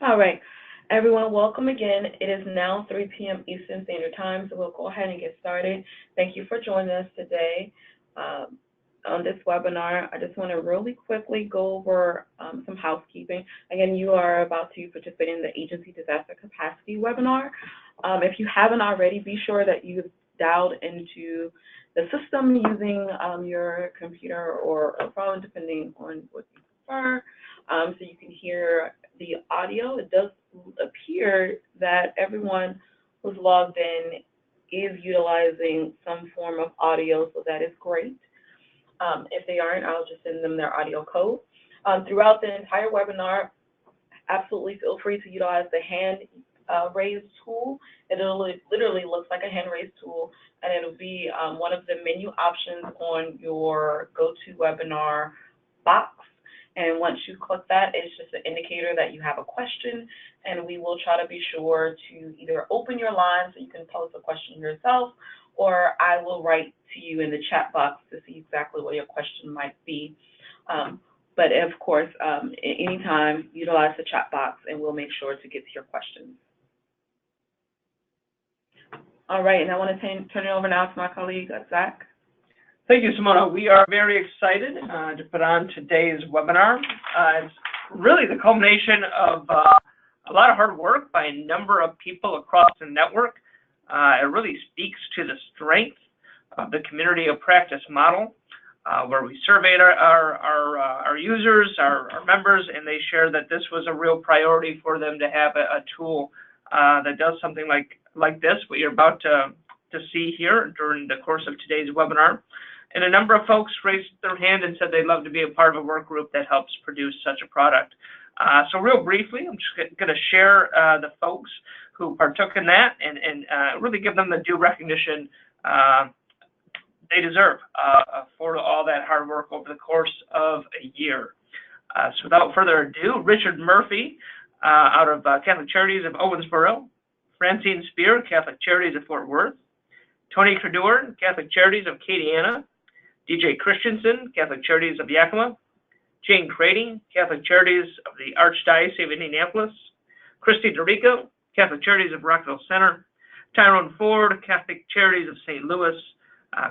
All right, everyone, welcome again. It is now 3 p.m. Eastern Standard Time, so we'll go ahead and get started. Thank you for joining us today on this webinar. I just want to really quickly go over some housekeeping. Again, you are about to participate in the Agency Disaster Capacity webinar. If you haven't already, be sure that you've dialed into the system using your computer or phone, depending on what you prefer, so you can hear the audio. It does appear that everyone who's logged in is utilizing some form of audio, so that is great. If they aren't, I'll just send them their audio code. Throughout the entire webinar, absolutely feel free to utilize the hand raised tool. It literally looks like a hand raised tool, and it'll be one of the menu options on your GoToWebinar box. And once you click that, it's just an indicator that you have a question, and we will try to be sure to either open your line so you can pose a question yourself, or I will write to you in the chat box to see exactly what your question might be. But of course, anytime, utilize the chat box, and we'll make sure to get to your questions. All right, and I want to turn it over now to my colleague, Zach. Thank you, Simona. We are very excited to put on today's webinar. It's really the culmination of a lot of hard work by a number of people across the network. It really speaks to the strength of the community of practice model, where we surveyed our users, our members, and they shared that this was a real priority for them to have a tool that does something like this, what you're about to see here during the course of today's webinar. And a number of folks raised their hand and said they'd love to be a part of a work group that helps produce such a product. So real briefly, I'm just going to share the folks who partook in that and really give them the due recognition they deserve for all that hard work over the course of a year. So without further ado, Richard Murphy out of Catholic Charities of Owensboro, Francine Spear, Catholic Charities of Fort Worth, Tony Credeur, Catholic Charities of Acadiana, DJ Christensen, Catholic Charities of Yakima, Jane Crady, Catholic Charities of the Archdiocese of Indianapolis, Christy DeRico, Catholic Charities of Rockville Center, Tyrone Ford, Catholic Charities of St. Louis,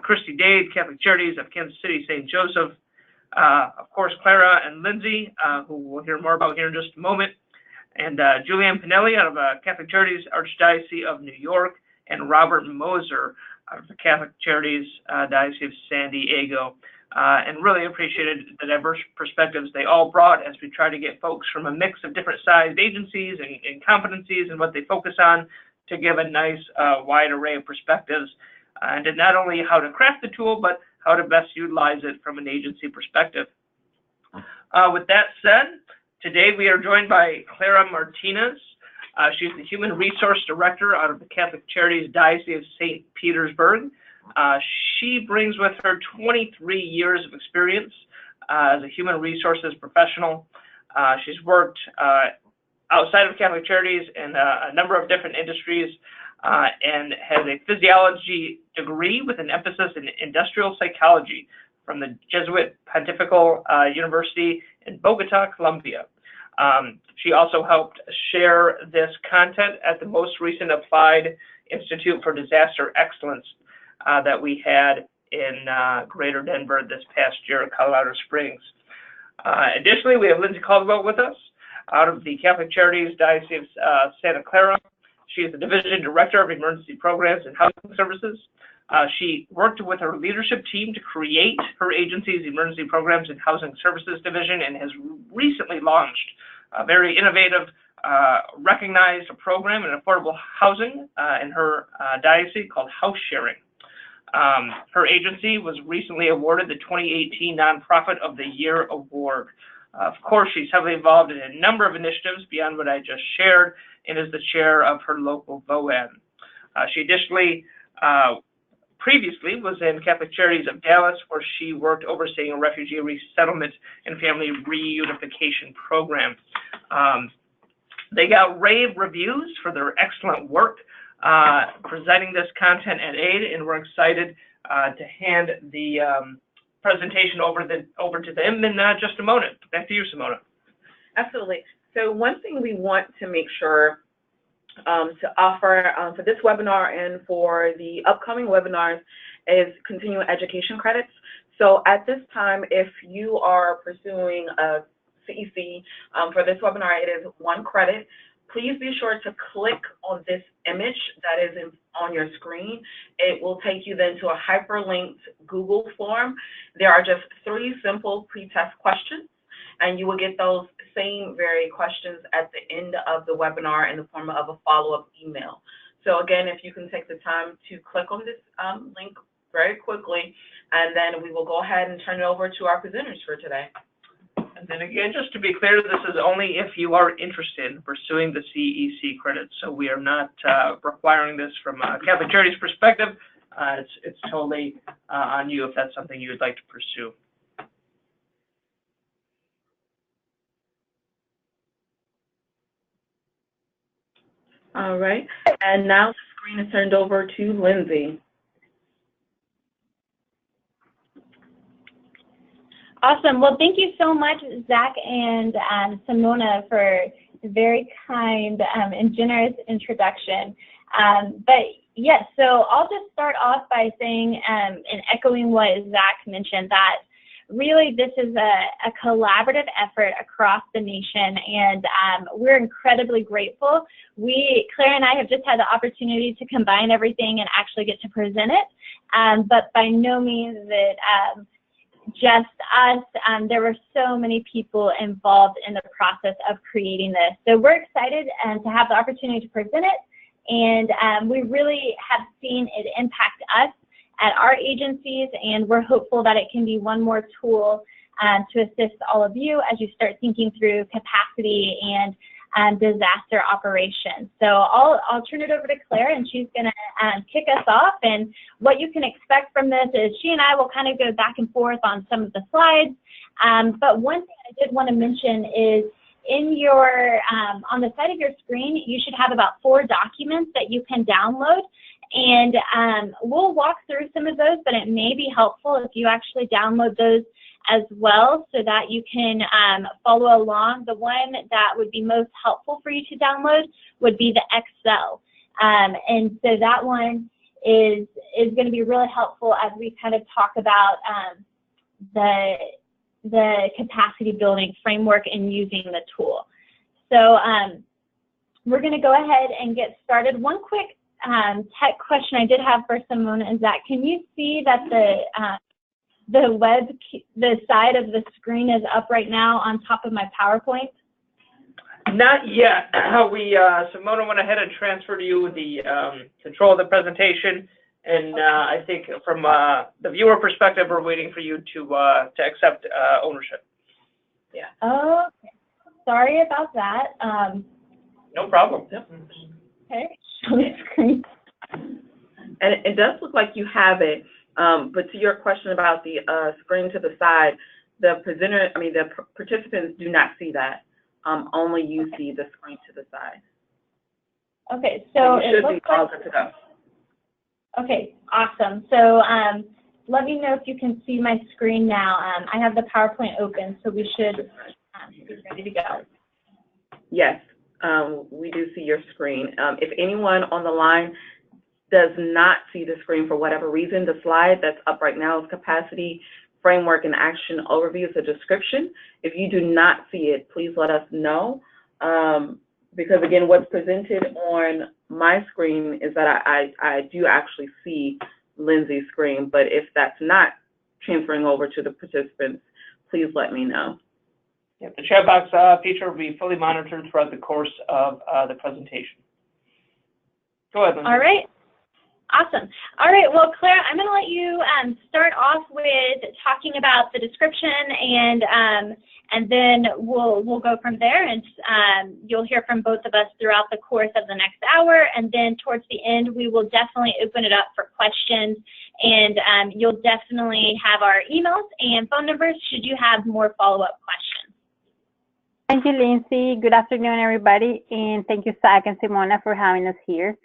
Christy Dade, Catholic Charities of Kansas City, St. Joseph, of course, Clara and Lindsay, who we'll hear more about here in just a moment, and Julianne Pinelli out of Catholic Charities, Archdiocese of New York, and Robert Moser out of the Catholic Charities Diocese of San Diego, and really appreciated the diverse perspectives they all brought as we try to get folks from a mix of different sized agencies and competencies and what they focus on to give a nice wide array of perspectives, and not only how to craft the tool, but how to best utilize it from an agency perspective. With that said, today we are joined by Clara Martinez. She's the Human Resource Director out of the Catholic Charities Diocese of St. Petersburg. She brings with her 23 years of experience as a human resources professional. She's worked outside of Catholic Charities in a number of different industries and has a physiology degree with an emphasis in industrial psychology from the Jesuit Pontifical University in Bogota, Colombia. She also helped share this content at the most recent Applied Institute for Disaster Excellence that we had in Greater Denver this past year in Colorado Springs. Additionally, we have Lindsay Caldwell with us out of the Catholic Charities Diocese of Santa Clara. She is the Division Director of Emergency Programs and Housing Services. She worked with her leadership team to create her agency's Emergency Programs and Housing Services Division and has recently launched a very innovative, recognized program in affordable housing in her diocese called House Sharing. Her agency was recently awarded the 2018 Nonprofit of the Year Award. Of course, she's heavily involved in a number of initiatives beyond what I just shared and is the chair of her local VOAN. She additionally previously was in Catholic Charities of Dallas, where she worked overseeing a refugee resettlement and family reunification program. They got rave reviews for their excellent work presenting this content at AID, and we're excited to hand the presentation over to them in just a moment. Back to you, Simona. Absolutely. So one thing we want to make sure to offer for this webinar and for the upcoming webinars is continuing education credits. So at this time, if you are pursuing a CEC for this webinar, it is 1 credit. Please be sure to click on this image that is on your screen. It will take you then to a hyperlinked Google form. There are just 3 simple pre-test questions, and you will get those same very questions at the end of the webinar in the form of a follow-up email. So again, if you can take the time to click on this link very quickly, and then we will go ahead and turn it over to our presenters for today. And then again, just to be clear, this is only if you are interested in pursuing the CEC credits. So we are not requiring this from a Catholic Charities perspective. It's totally on you if that's something you would like to pursue. All right, and now the screen is turned over to Lindsay. Awesome. Well, thank you so much, Zach and Simona, for a very kind and generous introduction. But yes, so I'll just start off by saying and echoing what Zach mentioned, that really this is a collaborative effort across the nation, and we're incredibly grateful. Claire and I have just had the opportunity to combine everything and actually get to present it, but by no means is it just us. There were so many people involved in the process of creating this. So we're excited to have the opportunity to present it, and we really have seen it impact us at our agencies, and we're hopeful that it can be one more tool to assist all of you as you start thinking through capacity and disaster operations. So I'll turn it over to Claire, and she's going to kick us off. And what you can expect from this is she and I will kind of go back and forth on some of the slides. But one thing I did want to mention is in your on the side of your screen, you should have about 4 documents that you can download. And we'll walk through some of those, but it may be helpful if you actually download those as well so that you can follow along. The one that would be most helpful for you to download would be the Excel. And so that one is going to be really helpful as we kind of talk about the capacity building framework and using the tool. So we're going to go ahead and get started. One quick tech question I did have for Simona is that, can you see that the side of the screen is up right now on top of my PowerPoint? Not yet. Simona went ahead and transferred you the control of the presentation, and I think from the viewer perspective, we're waiting for you to accept ownership. Yeah. Okay. Sorry about that. No problem. Yep. Okay. On the screen. And it does look like you have it, but to your question about the screen to the side, the participants do not see that. Only you see the screen to the side. Okay, so it should be all good to go. Okay, awesome. So let me know if you can see my screen now. I have the PowerPoint open, so we should be ready to go. Yes, we do see your screen. If anyone on the line does not see the screen for whatever reason, the slide that's up right now is Capacity Framework and Action Overview. It's a description. If you do not see it, please let us know. Because again, what's presented on my screen is that I do actually see Lindsay's screen, but if that's not transferring over to the participants, please let me know. Yep. The chat box feature will be fully monitored throughout the course of the presentation. Go ahead, Lindsay. All right. Awesome. All right. Well, Claire, I'm going to let you start off with talking about the description, and then we'll go from there, and you'll hear from both of us throughout the course of the next hour, and then towards the end, we will definitely open it up for questions, and you'll definitely have our emails and phone numbers should you have more follow-up questions. Thank you, Lindsay. Good afternoon, everybody, and thank you, Zach and Simona, for having us here.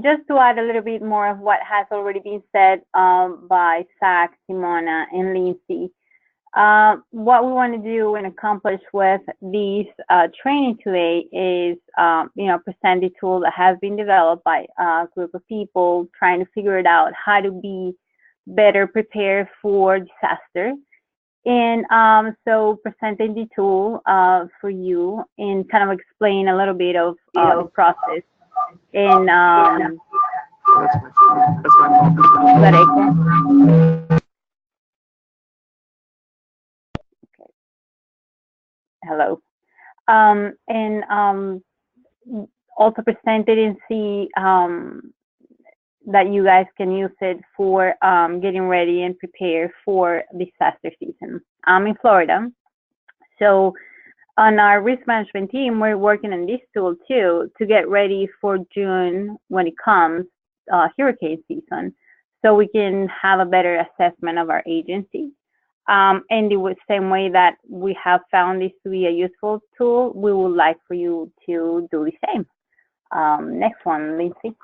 Just to add a little bit more of what has already been said by Zach, Simona, and Lindsay, What we want to do and accomplish with these training today is, present the tool that has been developed by a group of people trying to figure it out how to be better prepared for disaster. And so presenting the tool for you and kind of explain a little bit of the process. And that's my fault. Hello. And also present it and see that you guys can use it for getting ready and prepare for disaster season. I'm in Florida, so on our risk management team, we're working on this tool too to get ready for June when it comes hurricane season, so we can have a better assessment of our agency. And the same way that we have found this to be a useful tool, we would like for you to do the same. Next one, Lindsay.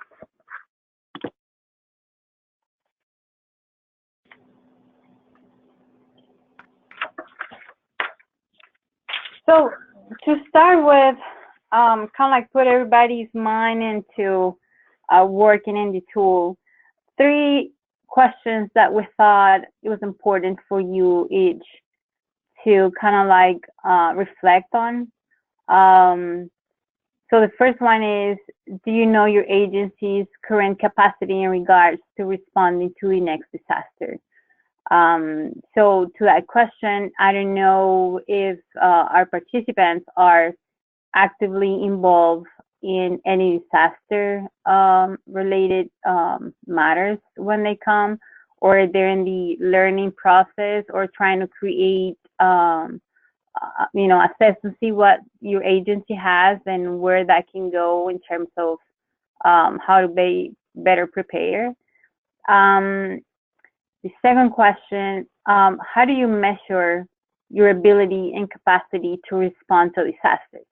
So to start with, kind of like put everybody's mind into working in the tool, 3 questions that we thought it was important for you each to kind of like reflect on. So the first one is, do you know your agency's current capacity in regards to responding to the next disaster? So to that question, I don't know if our participants are actively involved in any disaster related matters when they come, or they're in the learning process or trying to create, assess and see what your agency has and where that can go in terms of how to be better prepare. The second question, how do you measure your ability and capacity to respond to disasters?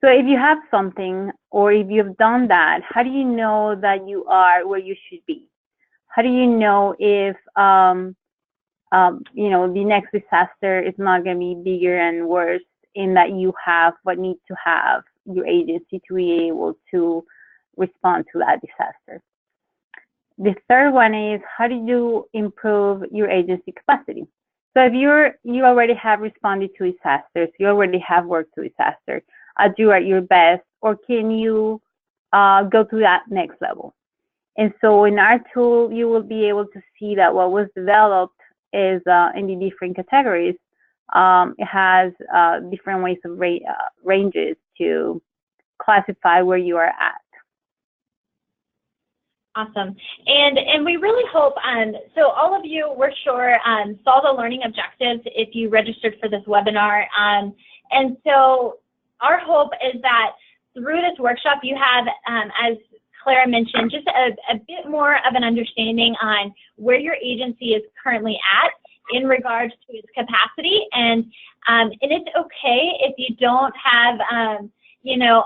So if you have something, or if you've done that, how do you know that you are where you should be? How do you know if, the next disaster is not going to be bigger and worse, in that you have what needs to have your agency to be able to respond to that disaster? The third one is, how do you improve your agency capacity? So if you already have responded to disasters, you already have worked to disaster, you are at your best, or can you go to that next level? And so in our tool, you will be able to see that what was developed is in the different categories. It has different ways of ranges to classify where you are at. Awesome. And we really hope, so all of you, we're sure, saw the learning objectives if you registered for this webinar. And so our hope is that through this workshop, you have, as Clara mentioned, just a bit more of an understanding on where your agency is currently at in regards to its capacity. And it's okay if you don't have,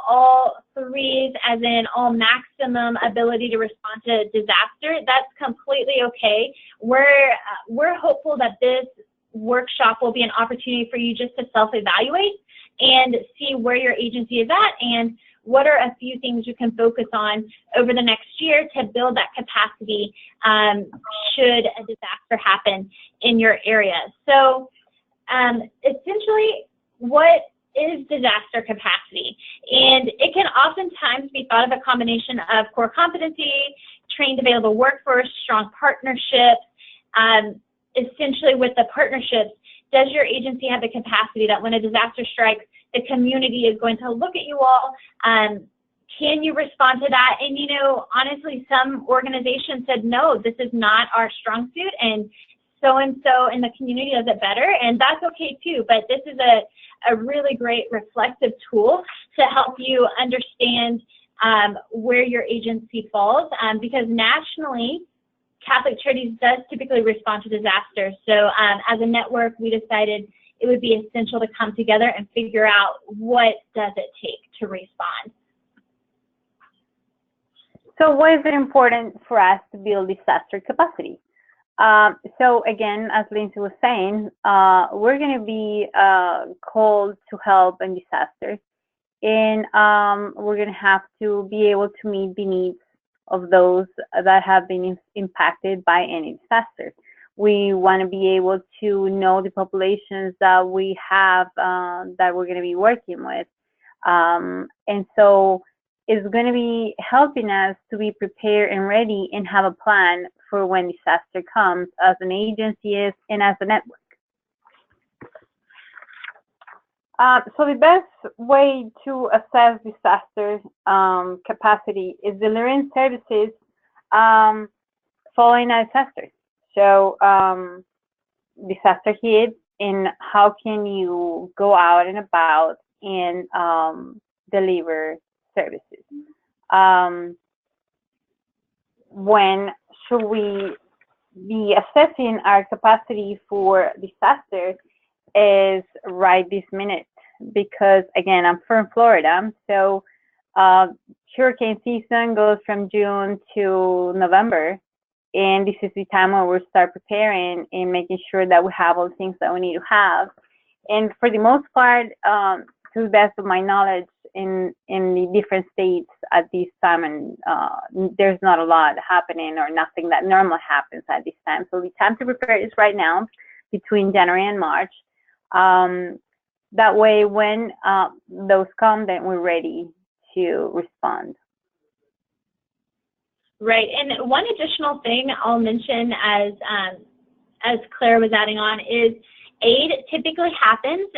all 3s, as in all maximum ability to respond to disaster. That's completely okay. We're hopeful that this workshop will be an opportunity for you just to self-evaluate and see where your agency is at and what are a few things you can focus on over the next year to build that capacity should a disaster happen in your area. So essentially, what is disaster capacity? And it can oftentimes be thought of a combination of core competency, trained available workforce, strong partnerships. Essentially with the partnerships, does your agency have the capacity that when a disaster strikes, the community is going to look at you all? Can you respond to that? And, honestly, some organizations said, no, this is not our strong suit, and so in the community does it better, and that's okay too. But this is a really great reflective tool to help you understand where your agency falls, because nationally, Catholic Charities does typically respond to disasters. So as a network, we decided it would be essential to come together and figure out what does it take to respond. So why is it important for us to build disaster capacity? So again, as Lindsay was saying, we're going to be called to help in disaster, and we're going to have to be able to meet the needs of those that have been impacted by any disaster. We want to be able to know the populations that we have that we're going to be working with. And so it's going to be helping us to be prepared and ready and have a plan for when disaster comes as an agency is and as a network. So the best way to assess disaster capacity is delivering services following a disaster. So disaster hit, and how can you go out and about and deliver services? When should we be assessing our capacity for disaster is right this minute, because again, I'm from Florida, so hurricane season goes from June to November, and this is the time where we'll start preparing and making sure that we have all the things that we need to have. And for the most part, to the best of my knowledge, in the different states at this time, and there's not a lot happening or nothing that normally happens at this time. So the time to prepare is right now, between January and March. That way, when those come, then we're ready to respond. Right, and one additional thing I'll mention as Claire was adding on is aid typically happens.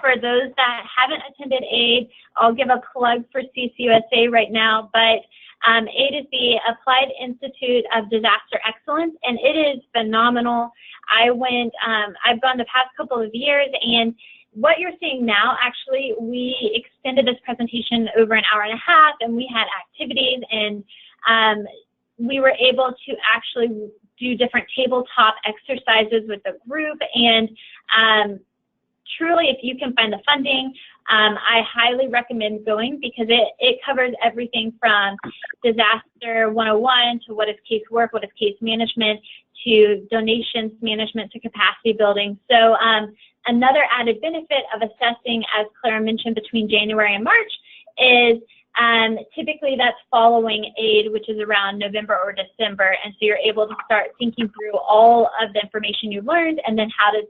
For those that haven't attended aid, I'll give a plug for CCUSA right now, but aid is the Applied Institute of Disaster Excellence, and it is phenomenal. I've gone the past couple of years, and what you're seeing now, actually, we extended this presentation over an hour and a half, and we had activities, and we were able to actually do different tabletop exercises with the group. And truly, if you can find the funding, I highly recommend going, because it covers everything from disaster 101 to what is casework, what is case management, to donations management, to capacity building. So another added benefit of assessing, as Clara mentioned, between January and March is typically that's following aid, which is around November or December, and so you're able to start thinking through all of the information you learned, and then how does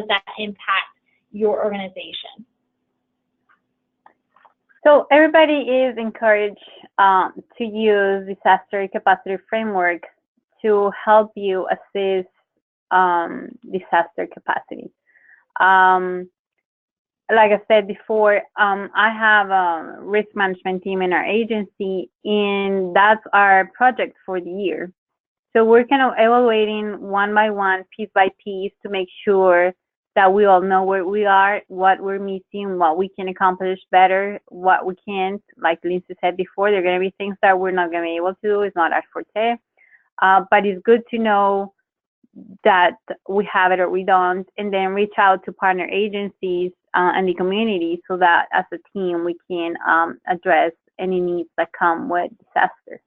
that impact your organization? So everybody is encouraged to use disaster capacity framework to help you assess disaster capacity. Like I said before, I have a risk management team in our agency, and that's our project for the year. So we're kind of evaluating one by one, piece by piece, to make sure that we all know where we are, what we're missing, what we can accomplish better, what we can't. Like Lindsay said before, there are going to be things that we're not going to be able to do. It's not our forte. But it's good to know that we have it or we don't, and then reach out to partner agencies and the community, so that as a team we can address any needs that come with disaster.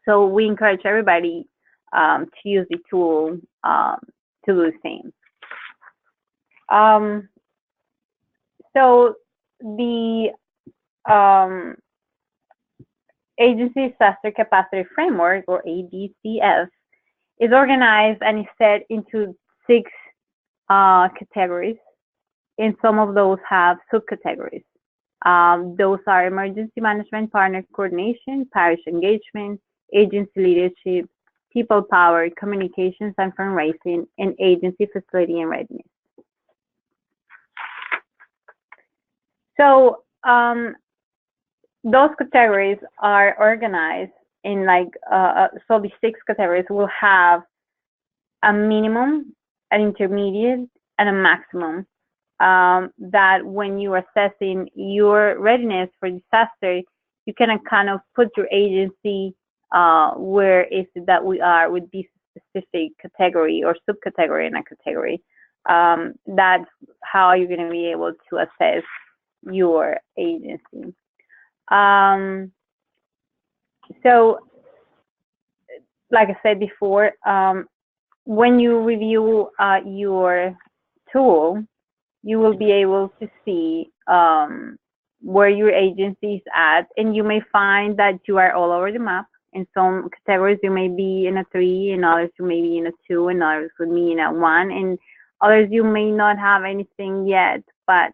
So we encourage everybody to use the tool to do the same. So the Agency Disaster Capacity Framework, or ADCF, is organized and is set into 6 categories, and some of those have subcategories. Those are emergency management, partner coordination, parish engagement, agency leadership, people power, communications and fundraising, and agency facility and readiness. So those categories are organized in so the 6 categories will have a minimum, an intermediate, and a maximum, that when you're assessing your readiness for disaster, you can kind of put your agency where is it that we are with this specific category or subcategory in a category. That's how you're going to be able to assess your agency. So like I said before, when you review your tool, you will be able to see where your agency is at, and you may find that you are all over the map. In some categories, you may be in a 3, in others you may be in a 2, and others would be in a 1, and others you may not have anything yet, but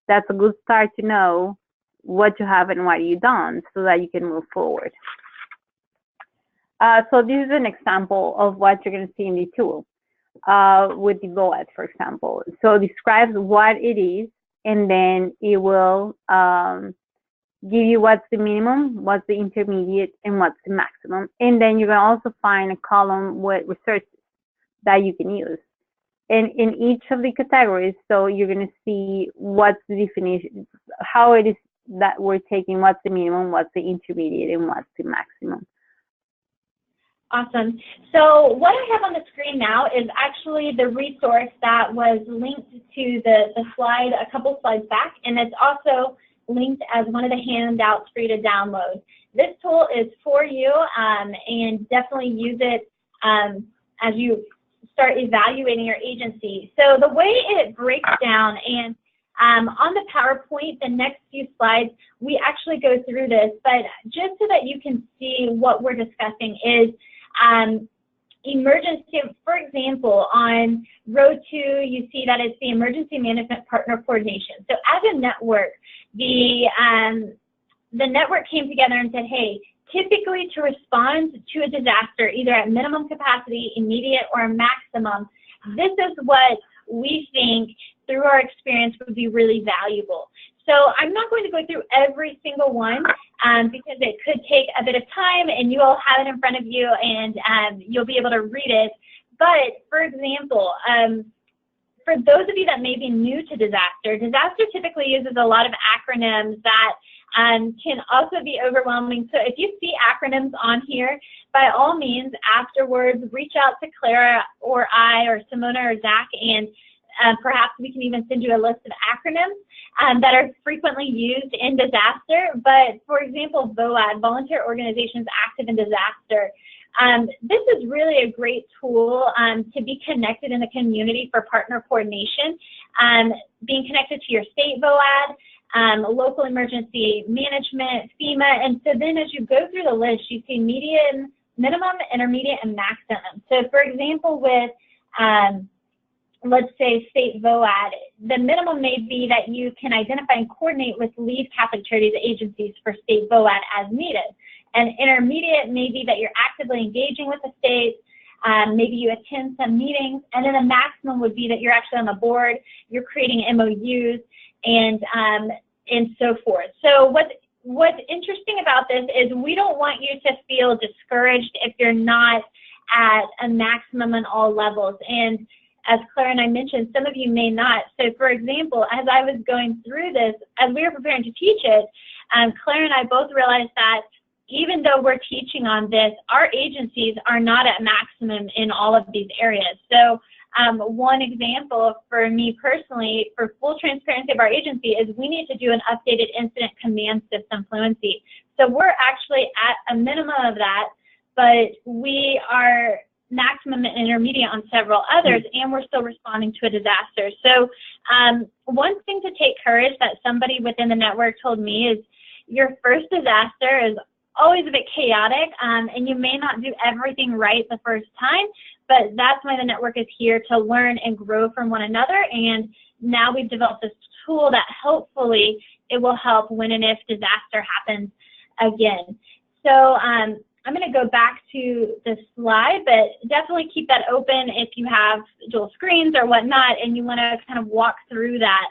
that's a good start to know what you have and what you don't so that you can move forward. So this is an example of what you're going to see in the tool with the VOAD, for example. So it describes what it is, and then it will give you what's the minimum, what's the intermediate, and what's the maximum. And then you're going to also find a column with resources that you can use. And in each of the categories, so you're going to see what's the definition, how it is that we're taking what's the minimum, what's the intermediate, and what's the maximum. Awesome. So what I have on the screen now is actually the resource that was linked to the slide a couple slides back, and it's also linked as one of the handouts for you to download. This tool is for you, and definitely use it as you start evaluating your agency. So the way it breaks down, and on the PowerPoint, the next few slides, we actually go through this, but just so that you can see what we're discussing is emergency, for example, on row 2, you see that it's the emergency management partner coordination. So as a network, the network came together and said, hey, typically to respond to a disaster, either at minimum capacity, immediate, or maximum, this is what we think through our experience would be really valuable. So I'm not going to go through every single one because it could take a bit of time, and you all have it in front of you, and you'll be able to read it. But for example, for those of you that may be new to disaster typically uses a lot of acronyms that can also be overwhelming. So if you see acronyms on here, by all means, afterwards, reach out to Clara or I or Simona or Zach, and perhaps we can even send you a list of acronyms that are frequently used in disaster. But for example, VOAD, Volunteer Organizations Active in Disaster. This is really a great tool to be connected in the community for partner coordination, being connected to your state VOAD, local emergency management, FEMA, and so then as you go through the list, you see median, minimum, intermediate, and maximum. So for example, with let's say state VOAD, the minimum may be that you can identify and coordinate with lead Catholic Charities agencies for state VOAD as needed. And intermediate may be that you're actively engaging with the state, maybe you attend some meetings, and then the maximum would be that you're actually on the board, you're creating MOUs, and so forth. So what's interesting about this is we don't want you to feel discouraged if you're not at a maximum on all levels. And as Clara and I mentioned, some of you may not. So for example, as I was going through this, as we were preparing to teach it, Clara and I both realized that even though we're teaching on this, our agencies are not at maximum in all of these areas. So one example for me personally, for full transparency of our agency, is we need to do an updated incident command system fluency. So we're actually at a minimum of that, but we are maximum and intermediate on several others, and we're still responding to a disaster. So one thing to take courage that somebody within the network told me is your first disaster is always a bit chaotic, and you may not do everything right the first time, but that's why the network is here to learn and grow from one another. And now we've developed this tool that hopefully it will help when and if disaster happens again. So I'm going to go back to the slide, but definitely keep that open if you have dual screens or whatnot and you want to kind of walk through that.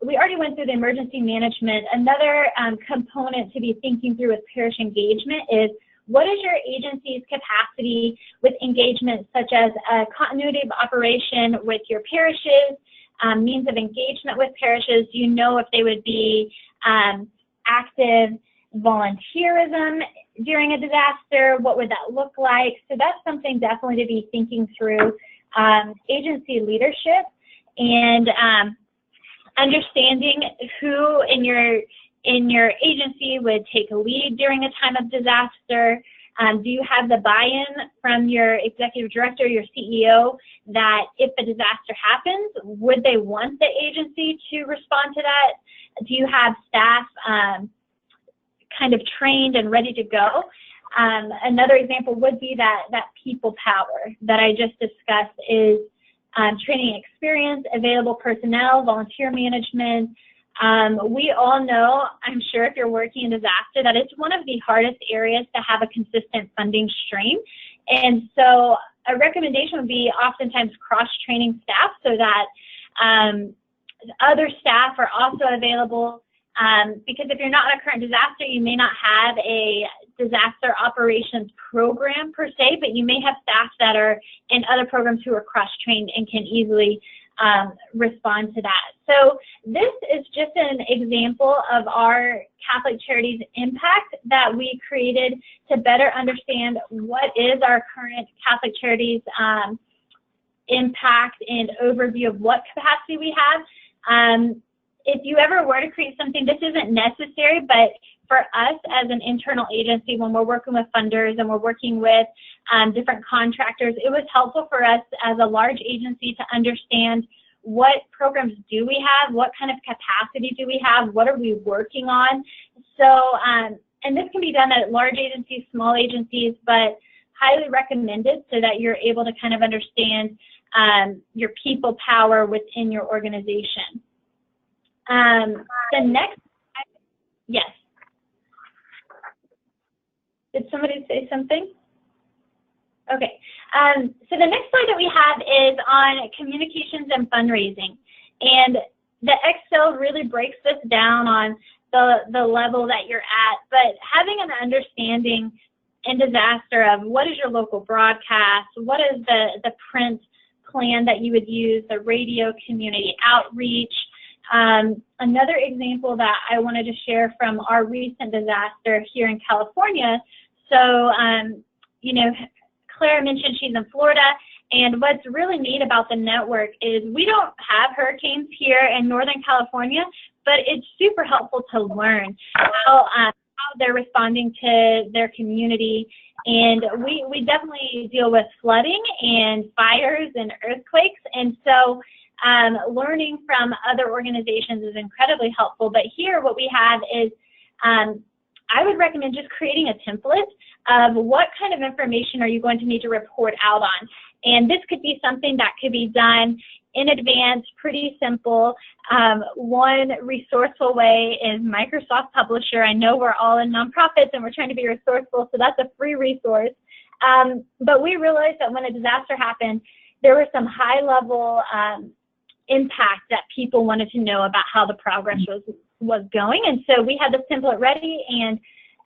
We already went through the emergency management. Another component to be thinking through with parish engagement is, what is your agency's capacity with engagement, such as continuity of operation with your parishes, means of engagement with parishes? Do you know if they would be active volunteerism during a disaster? What would that look like? So that's something definitely to be thinking through. Agency leadership and understanding who in your agency would take a lead during a time of disaster, Do you have the buy-in from your executive director, your CEO, that if a disaster happens, would they want the agency to respond to that? Do you have staff kind of trained and ready to go? Another example would be that people power that I just discussed is training experience, available personnel, volunteer management. We all know, I'm sure if you're working in disaster, that it's one of the hardest areas to have a consistent funding stream. And so a recommendation would be oftentimes cross-training staff so that other staff are also available. Because if you're not in a current disaster, you may not have a disaster operations program per se, but you may have staff that are in other programs who are cross-trained and can easily respond to that. So this is just an example of our Catholic Charities impact that we created to better understand what is our current Catholic Charities impact and overview of what capacity we have. If you ever were to create something, this isn't necessary, but for us as an internal agency, when we're working with funders and we're working with different contractors, it was helpful for us as a large agency to understand what programs do we have, what kind of capacity do we have, what are we working on. So, and this can be done at large agencies, small agencies, but highly recommended so that you're able to kind of understand your people power within your organization. The next, yes. Did somebody say something? Okay. So the next slide that we have is on communications and fundraising. And the Excel really breaks this down on the level that you're at, but having an understanding in disaster of what is your local broadcast, what is the print plan that you would use, the radio community outreach. Another example that I wanted to share from our recent disaster here in California. So, you know, Claire mentioned she's in Florida, and what's really neat about the network is we don't have hurricanes here in Northern California, but it's super helpful to learn how they're responding to their community. And we definitely deal with flooding and fires and earthquakes, and so learning from other organizations is incredibly helpful. But here what we have is I would recommend just creating a template of what kind of information are you going to need to report out on. And this could be something that could be done in advance, pretty simple. One resourceful way is Microsoft Publisher. I know we're all in nonprofits and we're trying to be resourceful, so that's a free resource. But we realized that when a disaster happened, there were some high-level impact that people wanted to know about how the progress was going. And so we had the template ready, and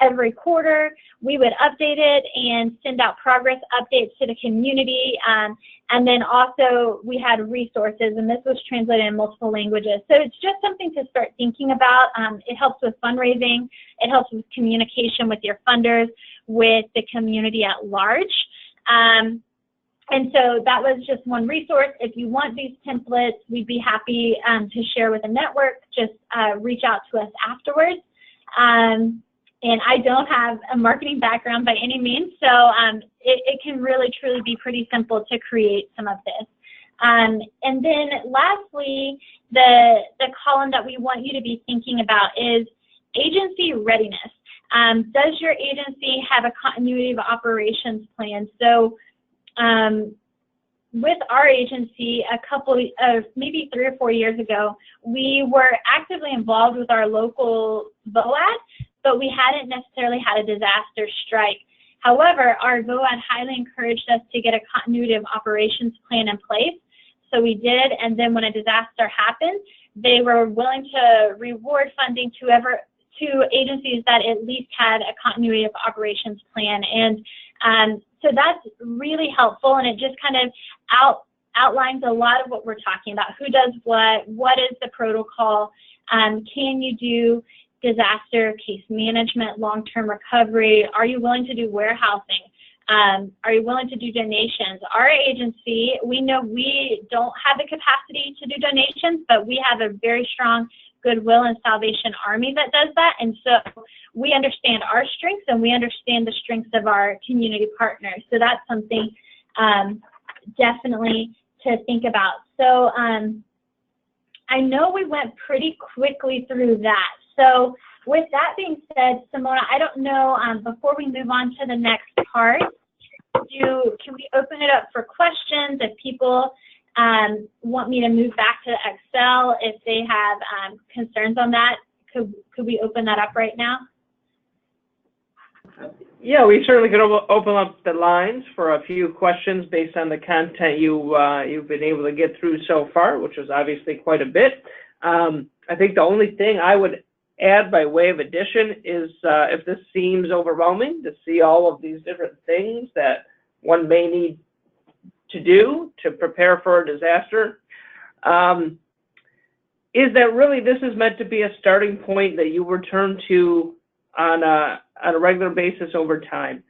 every quarter we would update it and send out progress updates to the community. And then also we had resources, and this was translated in multiple languages. So it's just something to start thinking about. It helps with fundraising. It helps with communication with your funders, with the community at large. And so that was just one resource. If you want these templates, we'd be happy to share with the network. Just reach out to us afterwards. And I don't have a marketing background by any means, so it can really, truly be pretty simple to create some of this. And then lastly, the column that we want you to be thinking about is agency readiness. Does your agency have a continuity of operations plan? So with our agency, a couple of, maybe 3 or 4 years ago, we were actively involved with our local VOAD, but we hadn't necessarily had a disaster strike. However, our VOAD highly encouraged us to get a continuity of operations plan in place. So we did, and then when a disaster happened, they were willing to reward funding to agencies that at least had a continuity of operations plan. And so that's really helpful, and it just kind of outlines a lot of what we're talking about. Who does what is the protocol, can you do disaster case management, long-term recovery, are you willing to do warehousing, are you willing to do donations? Our agency, we know we don't have the capacity to do donations, but we have a very strong Goodwill and Salvation Army that does that. And so we understand our strengths and we understand the strengths of our community partners. So that's something definitely to think about. So I know we went pretty quickly through that. So with that being said, Simona, I don't know, before we move on to the next part, can we open it up for questions? If people want me to move back to Excel, if they have concerns on that, could we open that up right now? Yeah, we certainly could open up the lines for a few questions based on the content you've been able to get through so far, which is obviously quite a bit. I think the only thing I would add by way of addition is if this seems overwhelming to see all of these different things that one may need to do to prepare for a disaster, is that really this is meant to be a starting point that you return to on a regular basis over time.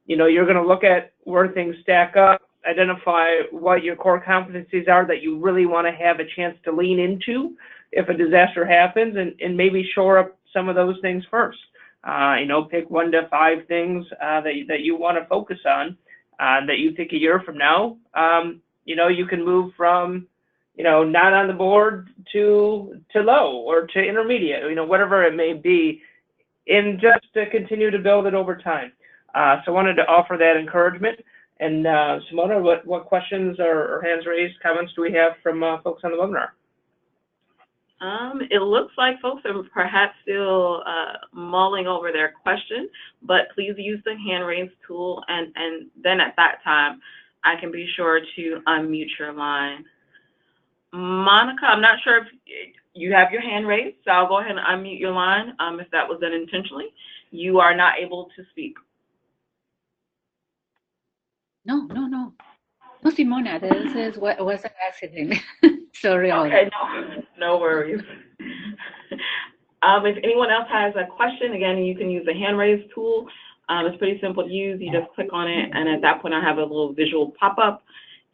You're going to look at where things stack up, identify what your core competencies are that you really want to have a chance to lean into if a disaster happens, and maybe shore up some of those things first. Pick 1 to 5 things that you want to focus on that you think a year from now, you can move from, not on the board to low or to intermediate, whatever it may be, and just to continue to build it over time. So I wanted to offer that encouragement. And Simona, what questions or hands raised, comments do we have from folks on the webinar? It looks like folks are perhaps still mulling over their question, but please use the hand raise tool, and then at that time, I can be sure to unmute your line. Monica, I'm not sure if you have your hand raised, so I'll go ahead and unmute your line if that was done intentionally. You are not able to speak. No, Simona, this was an accident. Sorry. Okay, no worries. If anyone else has a question, again, you can use the hand raise tool. It's pretty simple to use. You just click on it, and at that point, I have a little visual pop-up,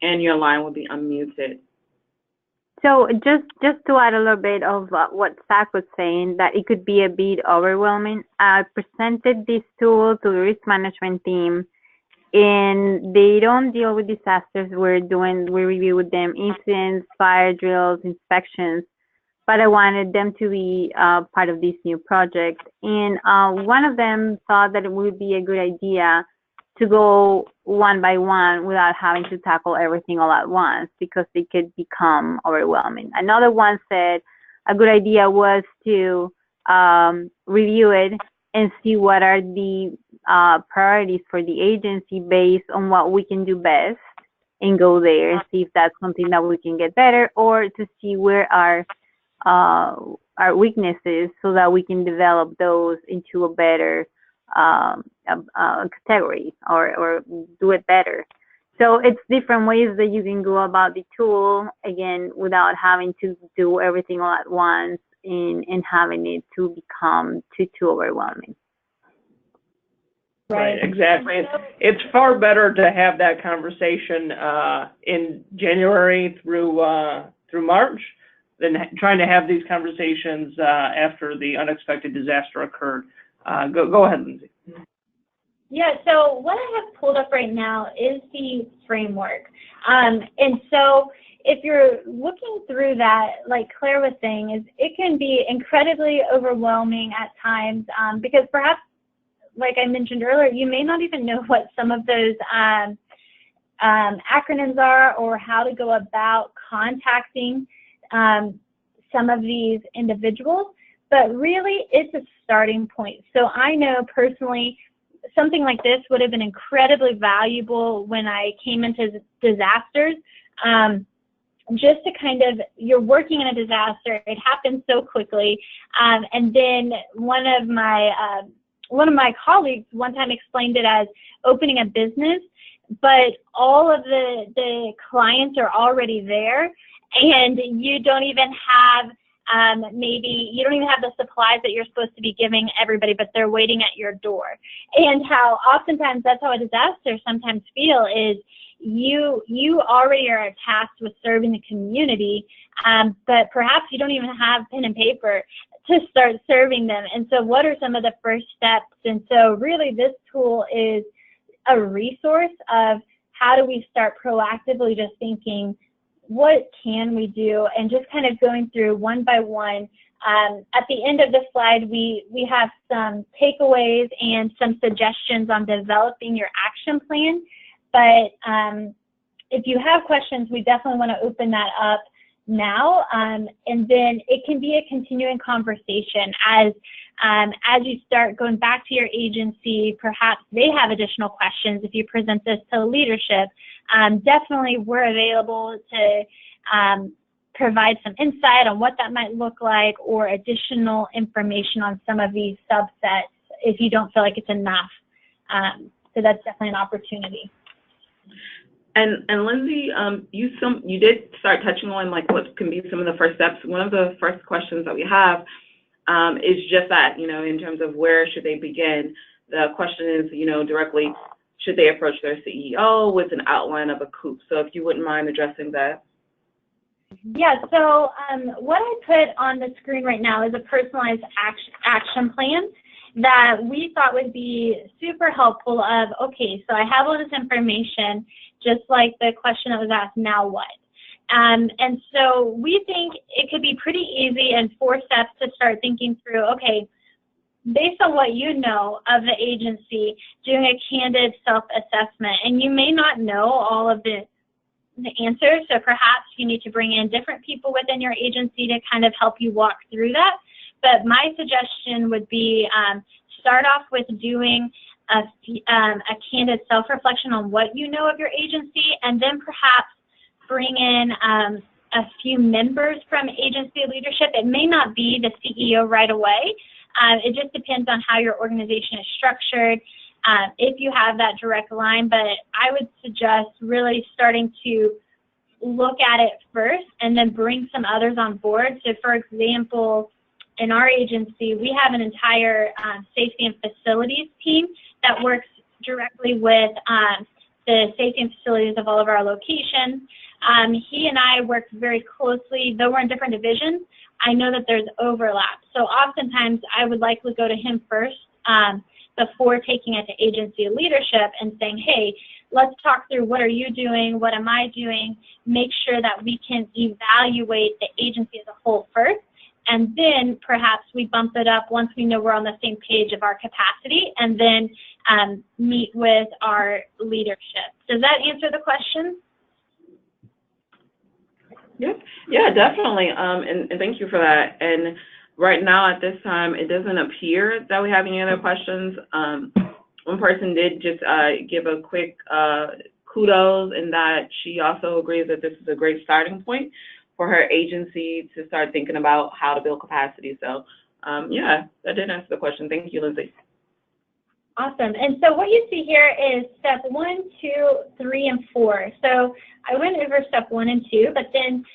and your line will be unmuted. So just to add a little bit of what Zach was saying, that it could be a bit overwhelming. I presented this tool to the risk management team, and they don't deal with disasters. We review with them incidents, fire drills, inspections, but I wanted them to be part of this new project. And one of them thought that it would be a good idea to go one by one without having to tackle everything all at once, because they could become overwhelming. Another one said a good idea was to review it and see what are the priorities for the agency based on what we can do best, and go there and see if that's something that we can get better, or to see where our weaknesses, so that we can develop those into a better category, or do it better. So it's different ways that you can go about the tool, again, without having to do everything all at once and having it to become too overwhelming. Right, exactly. It's far better to have that conversation in January through March than trying to have these conversations after the unexpected disaster occurred. Go ahead, Lindsay. Yeah, so what I have pulled up right now is the framework. And so if you're looking through that, like Claire was saying, is it can be incredibly overwhelming at times, because perhaps, like I mentioned earlier, you may not even know what some of those acronyms are, or how to go about contacting some of these individuals, but really it's a starting point. So I know personally something like this would have been incredibly valuable when I came into disasters. Just to kind of, you're working in a disaster, it happens so quickly, and then one of my colleagues one time explained it as opening a business, but all of the clients are already there, and you don't even have maybe you don't even have the supplies that you're supposed to be giving everybody, but they're waiting at your door. And how oftentimes that's how a disaster sometimes feel is you already are tasked with serving the community, but perhaps you don't even have pen and paper to start serving them. And so what are some of the first steps? And so really this tool is a resource of how do we start proactively just thinking, what can we do? And just kind of going through one by one. At the end of the slide, we have some takeaways and some suggestions on developing your action plan. But if you have questions, we definitely want to open that up now. And then it can be a continuing conversation as you start going back to your agency. Perhaps they have additional questions. If you present this to leadership, definitely we're available to provide some insight on what that might look like or additional information on some of these subsets if you don't feel like it's enough. So that's definitely an opportunity. And Lindsay, you did start touching on like what can be some of the first steps. One of the first questions that we have is just that, in terms of where should they begin. The question is, directly, should they approach their CEO with an outline of a coup? So if you wouldn't mind addressing that. Yeah, so what I put on the screen right now is a personalized action plan that we thought would be super helpful of, okay, so I have all this information, just like the question that was asked, now what? And so we think it could be pretty easy in 4 steps to start thinking through, okay, based on what you know of the agency, doing a candid self-assessment, and you may not know all of the answers, so perhaps you need to bring in different people within your agency to kind of help you walk through that. But my suggestion would be start off with doing a candid self-reflection on what you know of your agency, and then perhaps bring in a few members from agency leadership. It may not be the CEO right away. It just depends on how your organization is structured, if you have that direct line. But I would suggest really starting to look at it first and then bring some others on board. So, for example, in our agency, we have an entire safety and facilities team that works directly with the safety and facilities of all of our locations. He and I work very closely, though we're in different divisions. I know that there's overlap. So oftentimes I would likely go to him first before taking it to agency leadership and saying, hey, let's talk through what are you doing, what am I doing, make sure that we can evaluate the agency as a whole first. And then perhaps we bump it up once we know we're on the same page of our capacity, and then meet with our leadership. Does that answer the question? Yep. Yeah, definitely. And thank you for that. And right now at this time, it doesn't appear that we have any other questions. One person did just give a quick kudos in that she also agrees that this is a great starting point for her agency to start thinking about how to build capacity. So yeah, that did answer the question. Thank you, Lindsay. Awesome. And so what you see here is step 1, 2, 3, and 4. So I went over step 1 and 2, but then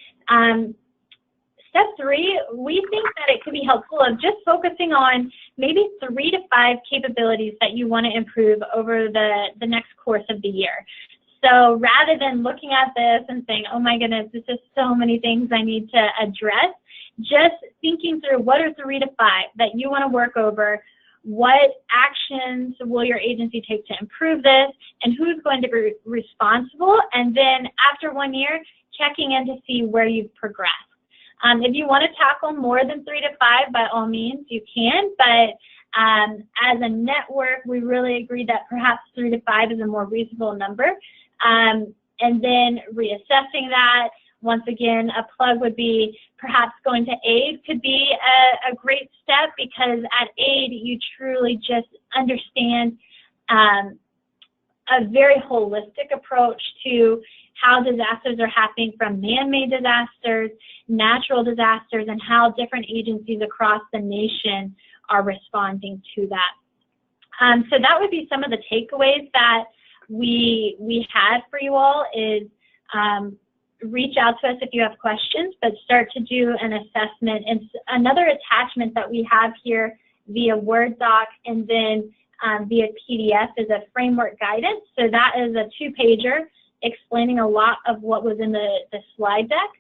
step 3, we think that it could be helpful of just focusing on maybe 3 to 5 capabilities that you want to improve over the next course of the year. So rather than looking at this and saying, oh my goodness, there's just so many things I need to address, just thinking through what are 3 to 5 that you want to work over. What actions will your agency take to improve this, and who's going to be responsible? And then after 1 year, checking in to see where you've progressed. If you want to tackle more than 3 to 5, by all means, you can. But as a network, we really agree that perhaps 3 to 5 is a more reasonable number. And then reassessing that. Once again, a plug would be perhaps going to AID could be a great step, because at AID you truly just understand a very holistic approach to how disasters are happening, from man-made disasters, natural disasters, and how different agencies across the nation are responding to that. So that would be some of the takeaways that we had for you all is reach out to us if you have questions, but start to do an assessment. And another attachment that we have here via Word doc and then via PDF is a framework guidance. So that is a 2-pager explaining a lot of what was in the slide deck.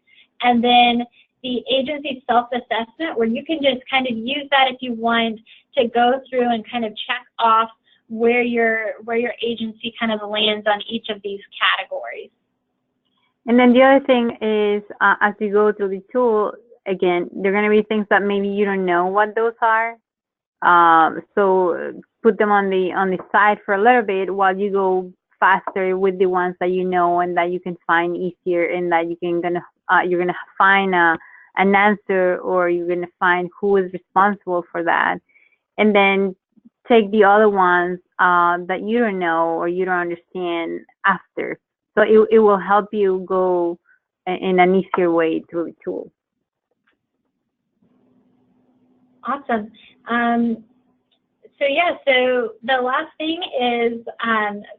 And then the agency self-assessment, where you can just kind of use that if you want to go through and kind of check off where your agency kind of lands on each of these categories. And then the other thing is, as you go through the tool, again, there are going to be things that maybe you don't know what those are. So put them on the side for a little bit while you go faster with the ones that you know and that you can find easier, and that you're gonna find an answer, or you're gonna find who is responsible for that, and then take the other ones that you don't know or you don't understand after. So it will help you go in an easier way through the tool. Awesome. So yeah, so the last thing is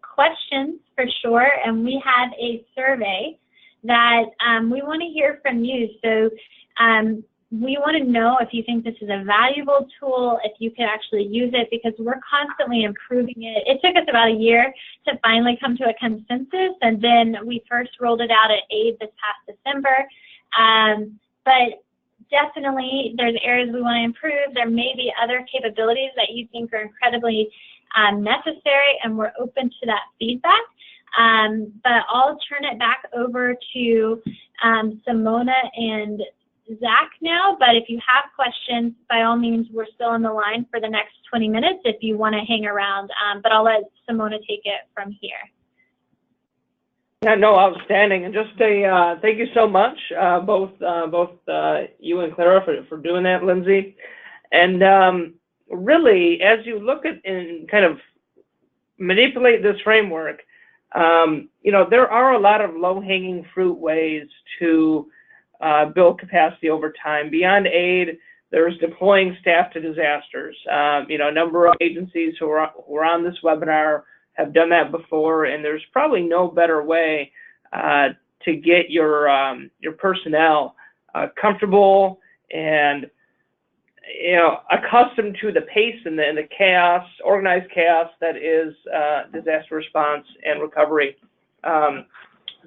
questions for sure, and we have a survey that we want to hear from you. So we want to know if you think this is a valuable tool, if you can actually use it, because we're constantly improving it. It took us about a year to finally come to a consensus, and then we first rolled it out at AID this past December. But definitely there's areas we want to improve. There may be other capabilities that you think are incredibly necessary, and we're open to that feedback. But I'll turn it back over to Simona and Zach now. But if you have questions, by all means, we're still on the line for the next 20 minutes if you want to hang around. But I'll let Simona take it from here. Yeah, no, outstanding, and just a thank you so much, both you and Clara for doing that, Lindsay. And really, as you look at and kind of manipulate this framework, you know, there are a lot of low-hanging fruit ways to build capacity over time. Beyond aid, there's deploying staff to disasters. You know, a number of agencies who are on this webinar have done that before, and there's probably no better way to get your personnel comfortable and, you know, accustomed to the pace and the chaos, organized chaos that is disaster response and recovery.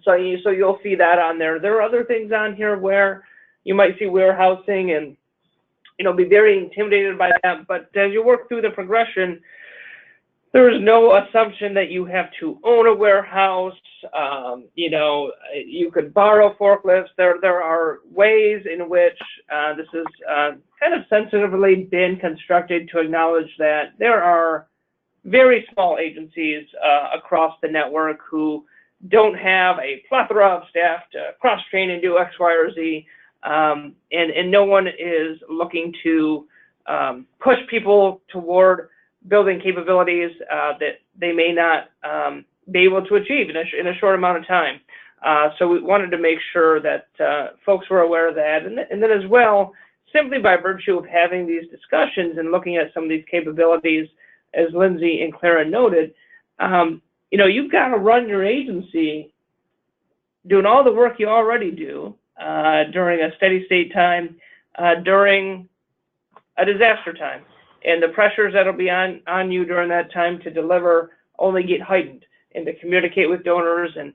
So you'll see that on there. There are other things on here where you might see warehousing and, you know, be very intimidated by that. But as you work through the progression, there is no assumption that you have to own a warehouse. You know, you could borrow forklifts. There are ways in which this is kind of sensitively been constructed to acknowledge that there are very small agencies across the network who don't have a plethora of staff to cross-train and do X, Y, or Z. And no one is looking to push people toward building capabilities that they may not be able to achieve in a short amount of time. So we wanted to make sure that folks were aware of that. And then as well, simply by virtue of having these discussions and looking at some of these capabilities, as Lindsay and Clara noted, you know, you've got to run your agency doing all the work you already do during a steady state time, during a disaster time. And the pressures that'll be on you during that time to deliver only get heightened, and to communicate with donors and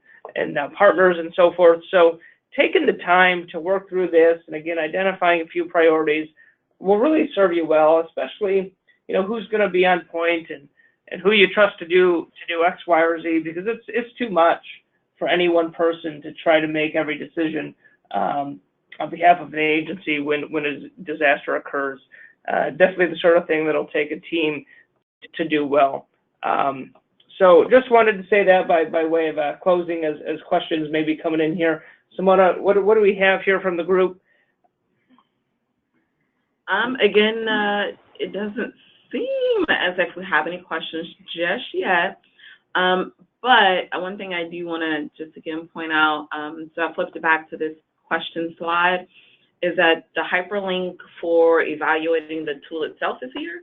partners and so forth. So taking the time to work through this, and again, identifying a few priorities will really serve you well, especially, you know, who's going to be on point and who you trust to do X, Y, or Z, because it's too much for any one person to try to make every decision on behalf of the agency when a disaster occurs. Definitely the sort of thing that'll take a team to do well. So just wanted to say that by way of closing, as questions may be coming in here. Simona, what do we have here from the group? Again, it doesn't seem as if we have any questions just yet. But one thing I do want to just again point out, so I flipped it back to this question slide, is that the hyperlink for evaluating the tool itself is here.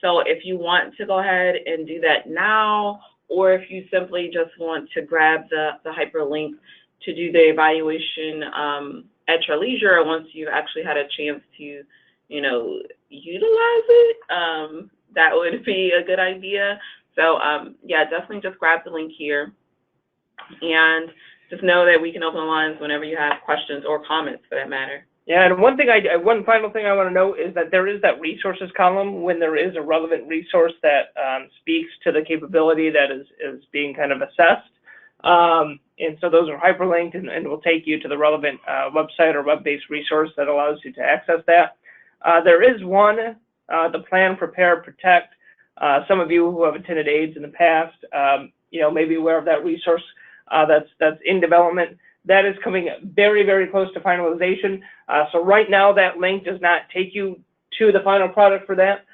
So if you want to go ahead and do that now, or if you simply just want to grab the hyperlink to do the evaluation at your leisure, once you've actually had a chance to, you know, utilize it, that would be a good idea. So yeah, definitely just grab the link here. And just know that we can open the lines whenever you have questions or comments, for that matter. Yeah, and one final thing I want to note is that there is that resources column when there is a relevant resource that speaks to the capability that is being kind of assessed. And so those are hyperlinked and will take you to the relevant website or web-based resource that allows you to access that. There is one, the Plan, Prepare, Protect. Some of you who have attended AIDS in the past, may be aware of that resource that's in development. That is coming very, very close to finalization. So right now that link does not take you to the final product for that,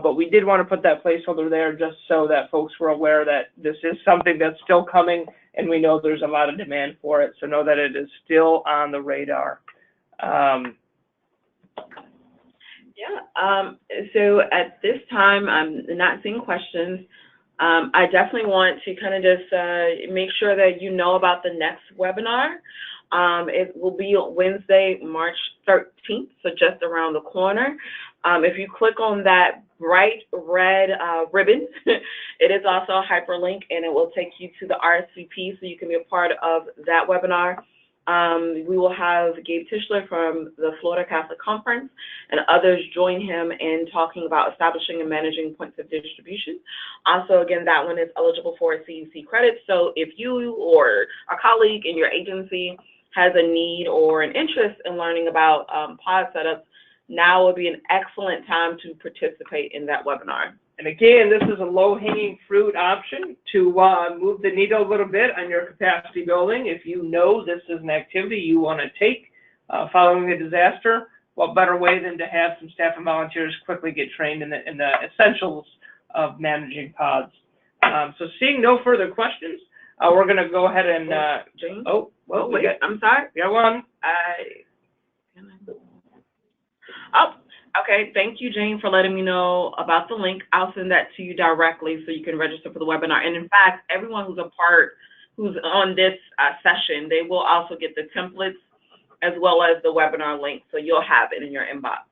but we did want to put that placeholder there just so that folks were aware that this is something that's still coming, and we know there's a lot of demand for it, so know that it is still on the radar. So at this time, I'm not seeing questions. I definitely want to kind of just make sure that you know about the next webinar. It will be Wednesday, March 13th, so just around the corner. If you click on that bright red ribbon, it is also a hyperlink, and it will take you to the RSVP so you can be a part of that webinar. We will have Gabe Tischler from the Florida Catholic Conference and others join him in talking about establishing and managing points of distribution. Also, again, that one is eligible for CUC credits. So if you or a colleague in your agency has a need or an interest in learning about pod setups, now would be an excellent time to participate in that webinar. And again, this is a low-hanging fruit option to move the needle a little bit on your capacity building. If you know this is an activity you want to take following a disaster, what better way than to have some staff and volunteers quickly get trained in the essentials of managing pods. So seeing no further questions, we're going to go ahead and Jane? wait, I'm sorry. We got one. Okay, thank you, Jane, for letting me know about the link. I'll send that to you directly so you can register for the webinar. And in fact, everyone who's on this session, they will also get the templates as well as the webinar link, so you'll have it in your inbox.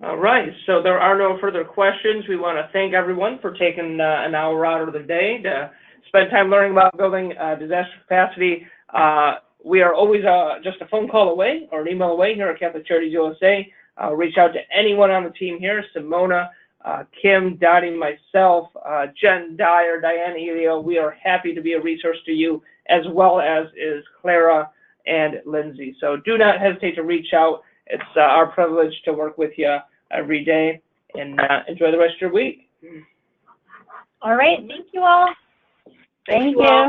All right, so there are no further questions. We want to thank everyone for taking an hour out of their day to spend time learning about building disaster capacity. We are always just a phone call away or an email away here at Catholic Charities USA. Reach out to anyone on the team here, Simona, Kim, Dottie, myself, Jen Dyer, Diane Elio. We are happy to be a resource to you, as well as is Clara and Lindsay. So do not hesitate to reach out. It's our privilege to work with you every day, and enjoy the rest of your week. All right. Thank you all. Thank you all.